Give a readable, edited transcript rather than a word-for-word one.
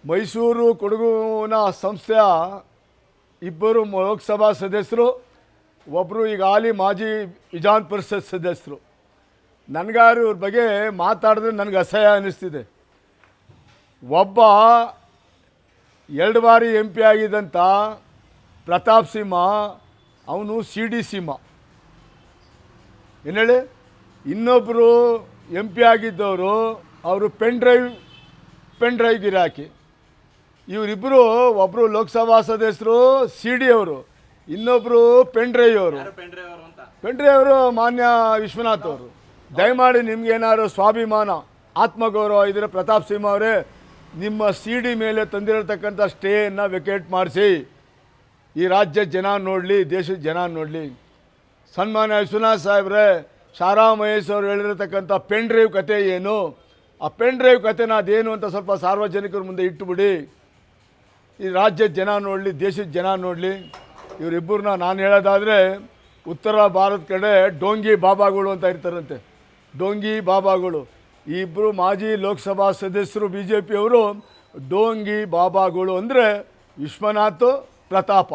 ಮೈಸೂರು ಕೊಡಗುನ ಸಂಸ್ಥೆಯ ಇಬ್ಬರು ಲೋಕಸಭಾ ಸದಸ್ಯರು, ಒಬ್ಬರು ಈಗ ಹಾಲಿ ಮಾಜಿ ವಿಧಾನ ಪರಿಷತ್ ಸದಸ್ಯರು. ನನಗಾರು ಇವ್ರ ಬಗ್ಗೆ ಮಾತಾಡಿದ್ರೆ ನನಗೆ ಅಸಹ್ಯ ಅನ್ನಿಸ್ತಿದೆ. ಒಬ್ಬ 2 ಬಾರಿ MP ಆಗಿದ್ದಂಥ ಪ್ರತಾಪ್ ಸಿಂಹ, ಅವನು CD ಸಿಂಹ ಏನು ಹೇಳಿ. ಇನ್ನೊಬ್ಬರು MP ಆಗಿದ್ದವರು, ಅವರು ಪೆನ್ ಡ್ರೈವ್ ಗಿರಾಕಿ. ಇವರಿಬ್ಬರು, ಒಬ್ಬರು ಲೋಕಸಭಾ ಸದಸ್ಯರು CD ಅವರು, ಇನ್ನೊಬ್ಬರು ಪೆನ್ ಡ್ರೈವ್ ಅವರು ಮಾನ್ಯ ವಿಶ್ವನಾಥ್ ಅವರು. ದಯಮಾಡಿ ನಿಮ್ಗೇನಾದ್ರು ಸ್ವಾಭಿಮಾನ, ಆತ್ಮಗೌರವ ಇದ್ದರೆ ಪ್ರತಾಪ್ ಸಿಂಹ ಅವರೇ, ನಿಮ್ಮ CD ಮೇಲೆ ತಂದಿರತಕ್ಕಂಥ ಸ್ಟೇಯನ್ನು ವೆಕೇಟ್ ಮಾಡಿಸಿ. ಈ ರಾಜ್ಯದ ಜನ ನೋಡಲಿ, ದೇಶದ ಜನ ನೋಡಲಿ. ಸನ್ಮಾನ್ಯ ವಿಶ್ವನಾಥ್ ಸಾಹೇಬ್ರೆ, ಶಾರಾ ಮಹೇಶ್ ಅವರು ಹೇಳಿರತಕ್ಕಂಥ ಪೆನ್ ಡ್ರೈವ್ ಕತೆ ಏನು, ಆ ಪೆನ್ ಡ್ರೈವ್ ಕತೆನ ಅದೇನು ಅಂತ ಸ್ವಲ್ಪ ಸಾರ್ವಜನಿಕರ ಮುಂದೆ ಇಟ್ಟುಬಿಡಿ. ಈ ರಾಜ್ಯದ ಜನ ನೋಡಲಿ, ದೇಶದ ಜನ ನೋಡಲಿ. ಇವರಿಬ್ಬರನ್ನ ನಾನು ಹೇಳೋದಾದರೆ, ಉತ್ತರ ಭಾರತ ಕಡೆ ಡೋಂಗಿ ಬಾಬಾಗಳು ಅಂತ ಇರ್ತಾರಂತೆ, ಡೋಂಗಿ ಬಾಬಾಗಳು. ಈ ಇಬ್ಬರು ಮಾಜಿ ಲೋಕಸಭಾ ಸದಸ್ಯರು BJP ಅವರು ಡೋಂಗಿ ಬಾಬಾಗಳು ಅಂದರೆ ವಿಶ್ವನಾಥ್, ಪ್ರತಾಪ.